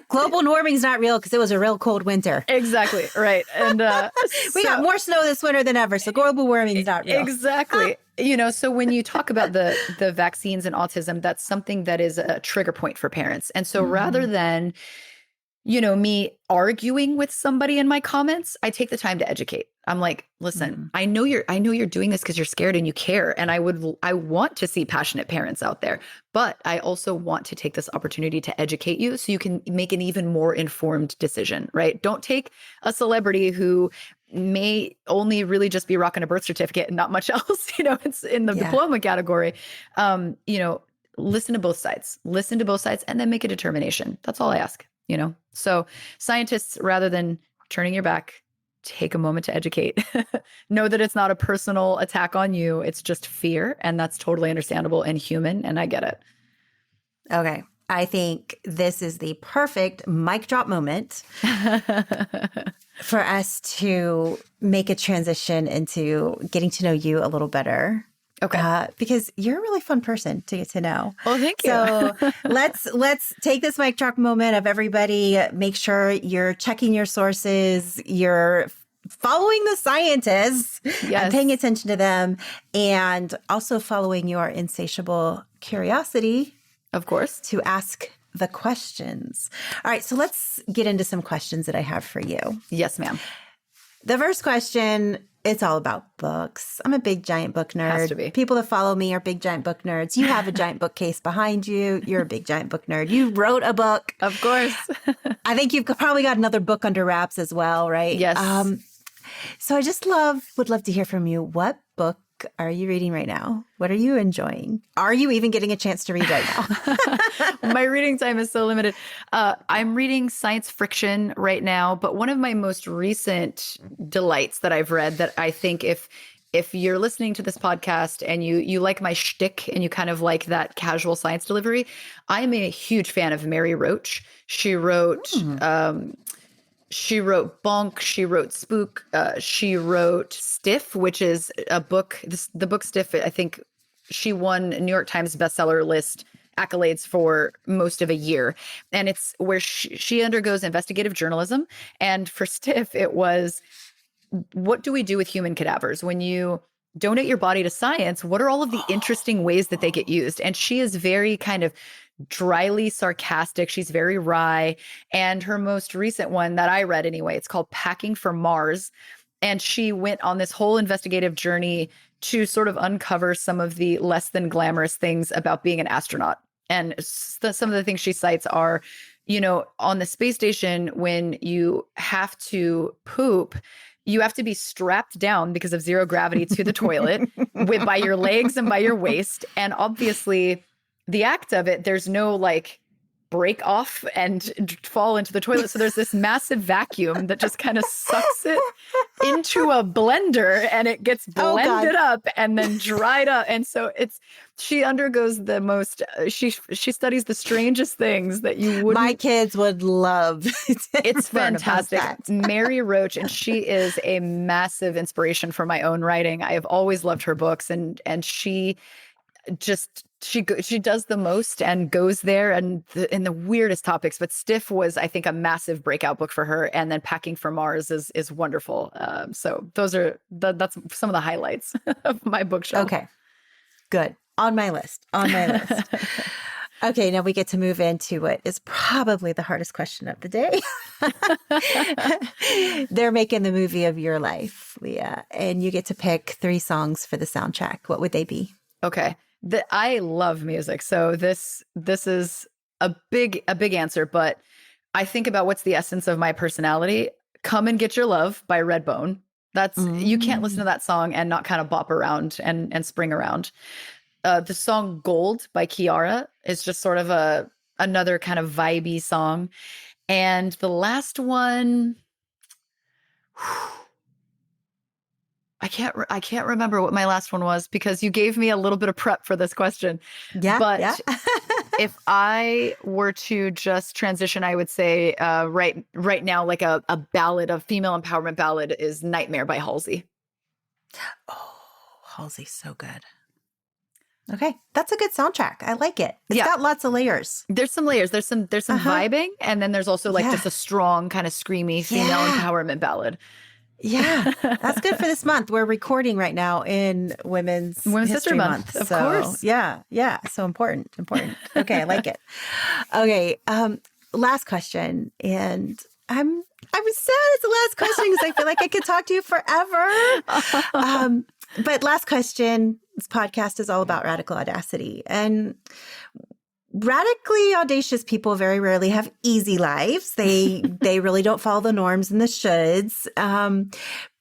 global warming's not real because it was a real cold winter. Exactly. Right. And we got more snow this winter than ever. So global warming's not real. Exactly. So when you talk about the vaccines and autism, that's something that is a trigger point for parents. And so rather than, me arguing with somebody in my comments, I take the time to educate. I'm like, listen, I know you're doing this because you're scared and you care. And I want to see passionate parents out there, but I also want to take this opportunity to educate you so you can make an even more informed decision, right? Don't take a celebrity who may only really just be rocking a birth certificate and not much else. It's in the diploma category. Listen to both sides, and then make a determination. That's all I ask, So scientists, rather than turning your back, take a moment to educate. Know that it's not a personal attack on you. It's just fear. And that's totally understandable and human. And I get it. Okay. I think this is the perfect mic drop moment for us to make a transition into getting to know you a little better. Okay. Because you're a really fun person to get to know. Well, thank you. So let's take this mic drop moment of everybody. Make sure you're checking your sources, you're following the scientists, and paying attention to them, and also following your insatiable curiosity, of course, to ask the questions. All right, so let's get into some questions that I have for you. Yes, ma'am. The first question, it's all about books. I'm a big, giant book nerd. Has to be. People that follow me are big, giant book nerds. You have a giant bookcase behind you. You're a big, giant book nerd. You wrote a book. Of course. I think you've probably got another book under wraps as well, right? Yes. So I just would love to hear from you. What book are you reading right now? What are you enjoying? Are you even getting a chance to read right now? My reading time is so limited. I'm reading science fiction right now, but one of my most recent delights that I've read that I think if you're listening to this podcast and you like my shtick and you kind of like that casual science delivery, I'm a huge fan of Mary Roach. She wrote Bonk, she wrote Spook, she wrote Stiff, which is a book. The book Stiff, I think she won New York Times bestseller list accolades for most of a year. And it's where she undergoes investigative journalism. And for Stiff, it was, what do we do with human cadavers? When you donate your body to science, what are all of the interesting ways that they get used? And she is very kind of dryly sarcastic. She's very wry. And her most recent one that I read anyway, it's called Packing for Mars. And she went on this whole investigative journey to sort of uncover some of the less than glamorous things about being an astronaut. And some of the things she cites are, on the space station, when you have to poop, you have to be strapped down because of zero gravity to the toilet by your legs and by your waist. And obviously, the act of it, there's no break off and fall into the toilet. So there's this massive vacuum that just kind of sucks it into a blender and it gets blended up and then dried up. And so she undergoes the most, she studies the strangest things that you wouldn't. My kids would love. It's fantastic. Mary Roach, and she is a massive inspiration for my own writing. I have always loved her books, and she does the most and goes there and in the weirdest topics. But Stiff was, I think, a massive breakout book for her. And then Packing for Mars is wonderful. So that's some of the highlights of my bookshelf. Okay, good. On my list. Okay, now we get to move into what is probably the hardest question of the day. They're making the movie of your life, Leah, and you get to pick 3 songs for the soundtrack. What would they be? Okay. I love music. So this is a big answer, but I think about what's the essence of my personality. Come and Get Your Love by Redbone. You can't listen to that song and not kind of bop around and spring around. The song Gold by Kiara is just sort of another kind of vibey song. And the last one, I can't remember what my last one was because you gave me a little bit of prep for this question. Yeah. But if I were to just transition, I would say right now, like a ballad, a female empowerment ballad is Nightmare by Halsey. Oh, Halsey's so good. Okay. That's a good soundtrack. I like it. It's got lots of layers. There's some layers. There's some vibing. And then there's also just a strong kind of screamy female empowerment ballad. Yeah, that's good for this month. We're recording right now in Women's History Month. Of course. Yeah. So important. Okay, I like it. Okay, last question, and I'm sad it's the last question because I feel like I could talk to you forever. But last question, this podcast is all about radical audacity. And radically audacious people very rarely have easy lives. They really don't follow the norms and the shoulds.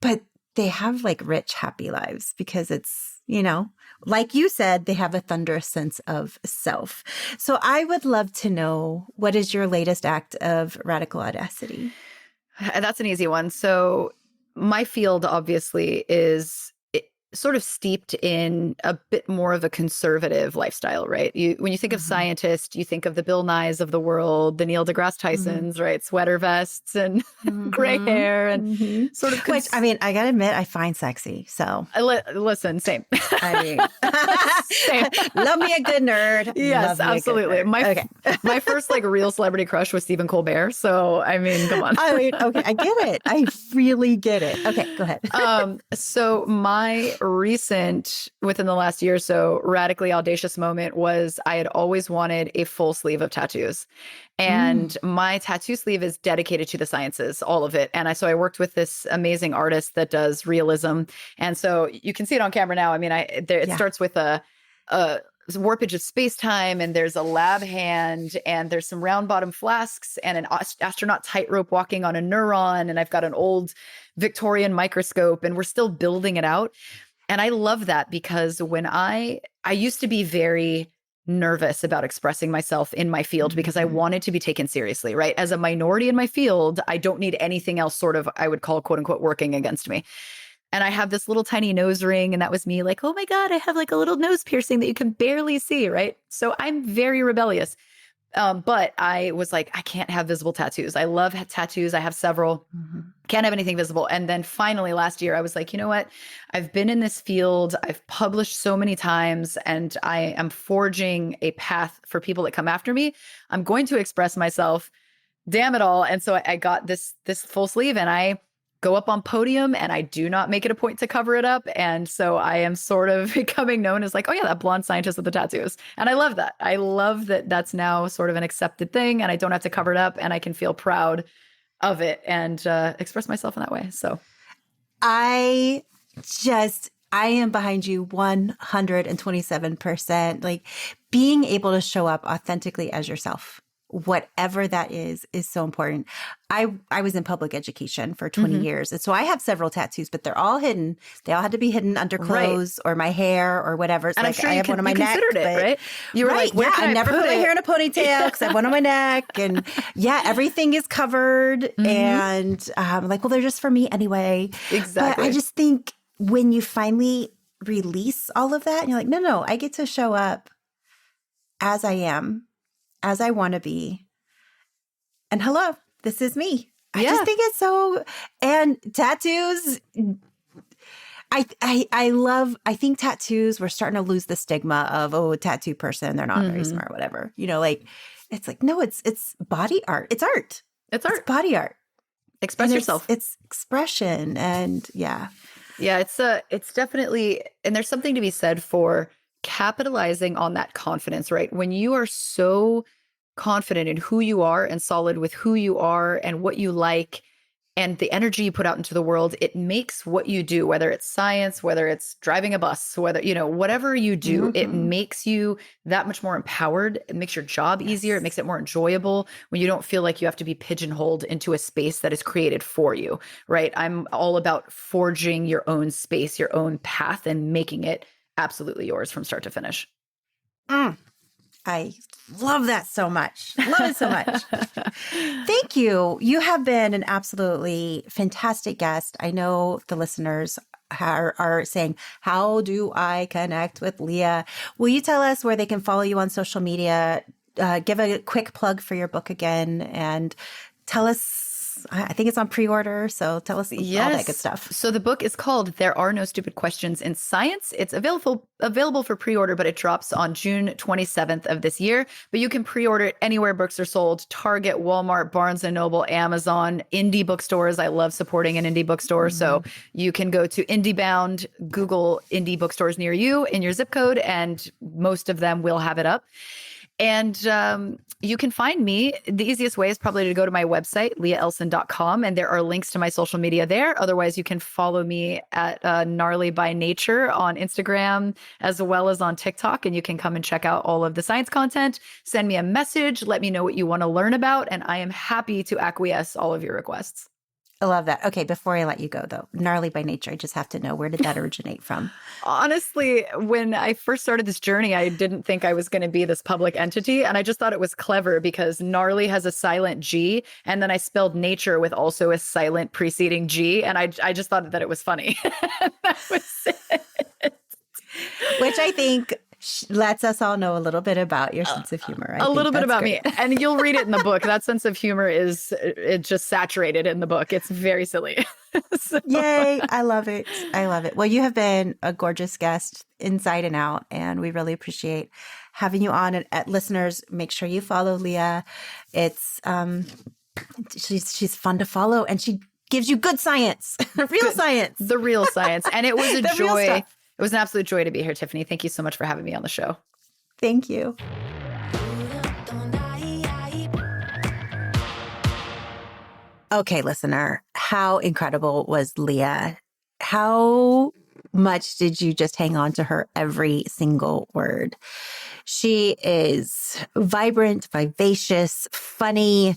But they have like rich, happy lives because it's, like you said, they have a thunderous sense of self. So I would love to know, what is your latest act of radical audacity? That's an easy one. So my field obviously is sort of steeped in a bit more of a conservative lifestyle, right? When you think of scientists, you think of the Bill Nyes of the world, the Neil deGrasse Tysons, right? Sweater vests and gray hair and sort of... Which, I mean, I got to admit, I find sexy, so... Listen, same. I mean, same. Love me a good nerd. Yes, absolutely. My first like real celebrity crush was Stephen Colbert, so I mean, come on. I mean, okay, I get it. I really get it. Okay, go ahead. So my recent, within the last year or so, radically audacious moment was I had always wanted a full sleeve of tattoos. And my tattoo sleeve is dedicated to the sciences, all of it. And so I worked with this amazing artist that does realism. And so you can see it on camera now. I mean, it starts with a warpage of space-time, and there's a lab hand, and there's some round bottom flasks and an astronaut tightrope walking on a neuron. And I've got an old Victorian microscope, and we're still building it out. And I love that because when I used to be very nervous about expressing myself in my field because I wanted to be taken seriously, right? As a minority in my field, I don't need anything else sort of, I would call, quote unquote, working against me. And I have this little tiny nose ring, and that was me like, oh my God, I have like a little nose piercing that you can barely see, right? So I'm very rebellious. But I was like, I can't have visible tattoos. I love tattoos. I have several. Can't have anything visible. And then finally last year, I was like, you know what? I've been in this field. I've published so many times, and I am forging a path for people that come after me. I'm going to express myself. Damn it all. And so I got this full sleeve, and I go up on podium, and I do not make it a point to cover it up. And so I am sort of becoming known as like, oh yeah, that blonde scientist with the tattoos. And I love that. I love that that's now sort of an accepted thing, and I don't have to cover it up, and I can feel proud of it and express myself in that way. So I am behind you 127%. Like, being able to show up authentically as yourself, whatever that is so important. I was in public education for 20 years. And so I have several tattoos, but they're all hidden. They all had to be hidden under clothes or my hair or whatever. And like, I'm sure I have one on my neck. Right? You were like, where can I never put my hair in a ponytail because I have one on my neck. And everything is covered. And I'm like, well, they're just for me anyway. Exactly. But I just think when you finally release all of that, and you're like, no, I get to show up as I am, as I want to be. And hello, this is me. I just think it's so, and tattoos, I think tattoos, we're starting to lose the stigma of, a tattoo person, they're not very smart, whatever. It's like, no, it's body art. It's art. It's body art. Express yourself. It's expression. And yeah, it's definitely, and there's something to be said for capitalizing on that confidence, right? When you are so confident in who you are and solid with who you are and what you like and the energy you put out into the world, it makes what you do, whether it's science, whether it's driving a bus, whether, whatever you do, it makes you that much more empowered. It makes your job easier. It makes it more enjoyable when you don't feel like you have to be pigeonholed into a space that is created for you, right? I'm all about forging your own space, your own path, and making it absolutely yours from start to finish. I love that so much. Love it so much. Thank you. You have been an absolutely fantastic guest. I know the listeners are saying, how do I connect with Leah? Will you tell us where they can follow you on social media? Give a quick plug for your book again, and tell us, I think it's on pre-order, so tell us all that good stuff. So the book is called There Are No Stupid Questions in Science. It's available for pre-order, but it drops on June 27th of this year. But you can pre-order it anywhere books are sold: Target, Walmart, Barnes & Noble, Amazon, indie bookstores. I love supporting an indie bookstore. So you can go to IndieBound, Google indie bookstores near you in your zip code, and most of them will have it up. And you can find me. The easiest way is probably to go to my website, leahelson.com, and there are links to my social media there. Otherwise, you can follow me at Gnarly by Nature on Instagram as well as on TikTok, and you can come and check out all of the science content. Send me a message. Let me know what you want to learn about, and I am happy to acquiesce all of your requests. I love that. Okay, before I let you go, though, Gnarly by Nature, I just have to know, where did that originate from? Honestly, when I first started this journey, I didn't think I was going to be this public entity. And I just thought it was clever because gnarly has a silent G. And then I spelled nature with also a silent preceding G. And I just thought that it was funny. That was it. Which I think lets us all know a little bit about your sense of humor. A little bit about great. me. And you'll read it in the book. That sense of humor is just saturated in the book. It's very silly. So. Yay. I love it. I love it. Well, you have been a gorgeous guest inside and out, and we really appreciate having you on. And listeners, make sure you follow Leah. It's she's fun to follow, and she gives you good science, real science. The real science. And it was a joy. It was an absolute joy to be here, Tiffany. Thank you so much for having me on the show. Thank you. Okay, listener, how incredible was Leah? How much did you just hang on to her every single word? She is vibrant, vivacious, funny,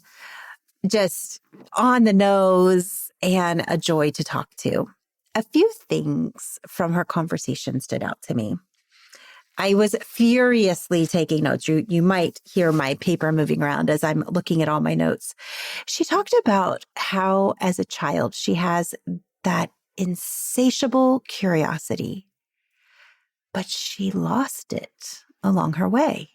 just on the nose, and a joy to talk to. A few things from her conversation stood out to me. I was furiously taking notes. You might hear my paper moving around as I'm looking at all my notes. She talked about how, as a child, she has that insatiable curiosity, but she lost it along her way.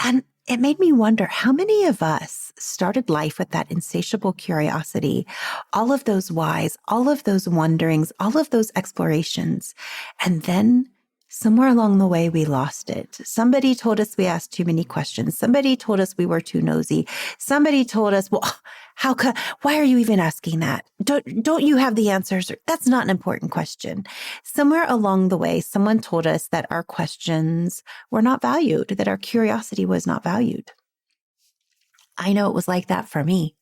And it made me wonder, how many of us started life with that insatiable curiosity, all of those whys, all of those wonderings, all of those explorations, and then somewhere along the way, we lost it. Somebody told us we asked too many questions. Somebody told us we were too nosy. Somebody told us, well, why are you even asking that? Don't you have the answers? That's not an important question. Somewhere along the way, someone told us that our questions were not valued, that our curiosity was not valued. I know it was like that for me.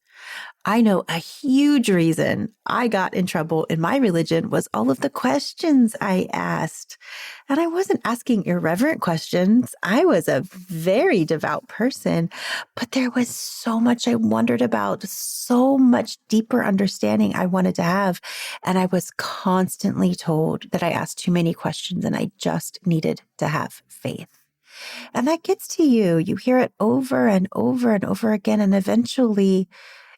I know a huge reason I got in trouble in my religion was all of the questions I asked. And I wasn't asking irreverent questions. I was a very devout person, but there was so much I wondered about, so much deeper understanding I wanted to have. And I was constantly told that I asked too many questions and I just needed to have faith. And that gets to you. You hear it over and over and over again. And eventually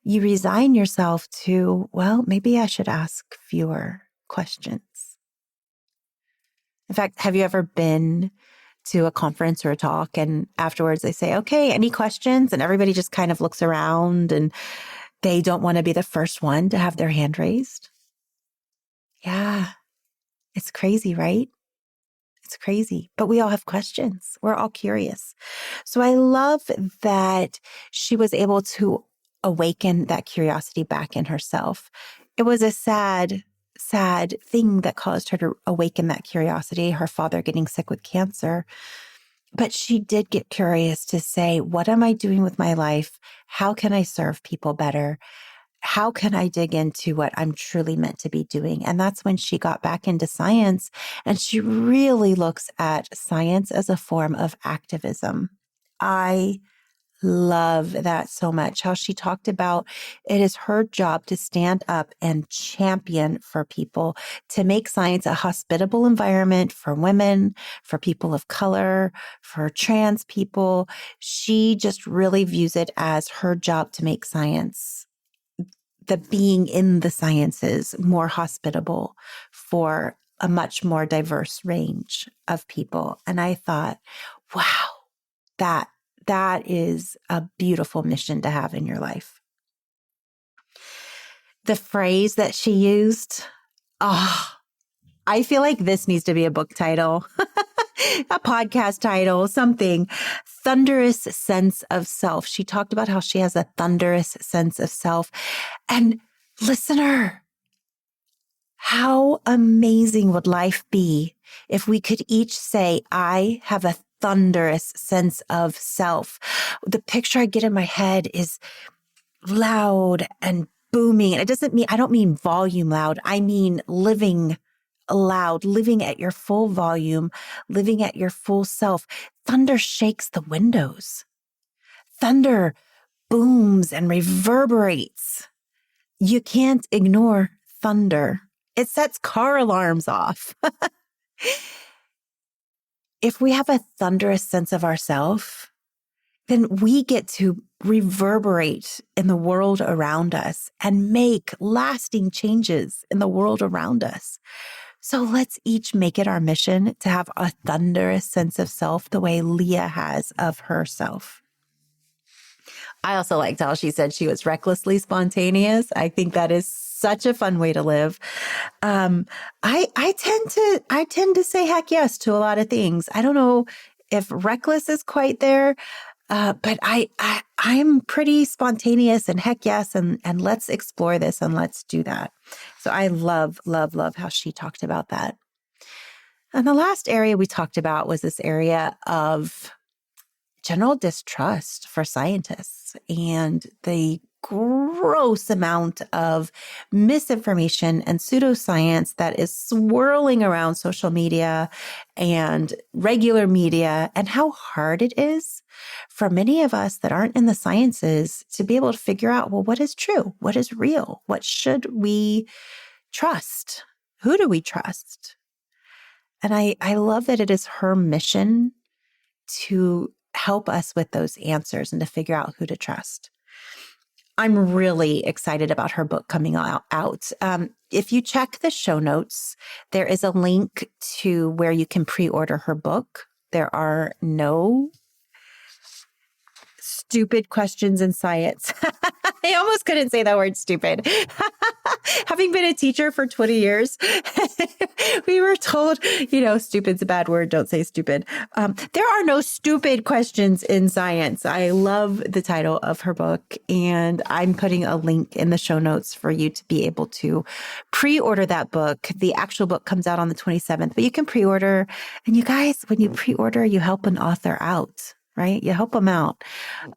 you resign yourself to, well, maybe I should ask fewer questions. In fact, have you ever been to a conference or a talk and afterwards they say, okay, any questions? And everybody just kind of looks around and they don't want to be the first one to have their hand raised? Yeah, it's crazy, right? It's crazy, but we all have questions. We're all curious. So I love that she was able to awaken that curiosity back in herself. It was a sad thing that caused her to awaken that curiosity, her father getting sick with cancer. But she did get curious to say, what am I doing with my life? How can I serve people better? How can I dig into what I'm truly meant to be doing? And that's when she got back into science, and she really looks at science as a form of activism. I love that so much, how she talked about it is her job to stand up and champion for people, to make science a hospitable environment for women, for people of color, for trans people. She just really views it as her job to make science, the being in the sciences, more hospitable for a much more diverse range of people. And I thought, wow, that is a beautiful mission to have in your life. The phrase that she used, I feel like this needs to be a book title, a podcast title, something. Thunderous sense of self. She talked about how she has a thunderous sense of self. And listener, how amazing would life be if we could each say, I have a thunderous sense of self. The picture I get in my head is loud and booming. And I don't mean volume loud. I mean living loud, living at your full volume, living at your full self. Thunder shakes the windows. Thunder booms and reverberates. You can't ignore thunder. It sets car alarms off. If we have a thunderous sense of ourself, then we get to reverberate in the world around us and make lasting changes in the world around us. So let's each make it our mission to have a thunderous sense of self the way Leah has of herself. I also liked how she said she was recklessly spontaneous. I think that is such a fun way to live. I tend to say heck yes to a lot of things. I don't know if reckless is quite there, but I'm pretty spontaneous and heck yes, and let's explore this and let's do that. So I love how she talked about that. And the last area we talked about was this area of general distrust for scientists and the gross amount of misinformation and pseudo-science that is swirling around social media and regular media, and how hard it is for many of us that aren't in the sciences to be able to figure out, well, what is true? What is real? What should we trust? Who do we trust? And I love that it is her mission to help us with those answers and to figure out who to trust. I'm really excited about her book coming out. If you check the show notes, there is a link to where you can pre-order her book. There are no stupid questions in science. I almost couldn't say that word stupid. Having been a teacher for 20 years, we were told, stupid's a bad word. Don't say stupid. There are no stupid questions in science. I love the title of her book, and I'm putting a link in the show notes for you to be able to pre-order that book. The actual book comes out on the 27th, but you can pre-order. And you guys, when you pre-order, you help an author out. Right? You help them out.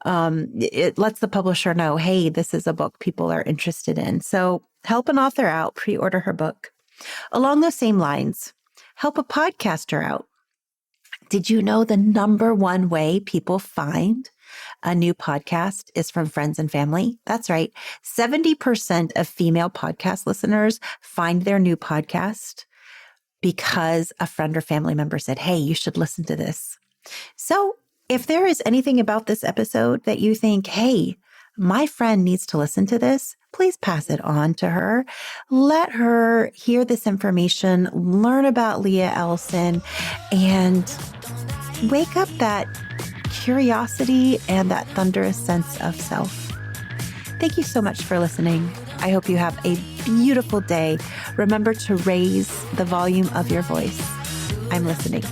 It lets the publisher know, hey, this is a book people are interested in. So help an author out, pre-order her book. Along those same lines, help a podcaster out. Did you know the number one way people find a new podcast is from friends and family? That's right. 70% of female podcast listeners find their new podcast because a friend or family member said, hey, you should listen to this. So if there is anything about this episode that you think, hey, my friend needs to listen to this, please pass it on to her. Let her hear this information, learn about Leah Elson, and wake up that curiosity and that thunderous sense of self. Thank you so much for listening. I hope you have a beautiful day. Remember to raise the volume of your voice. I'm listening.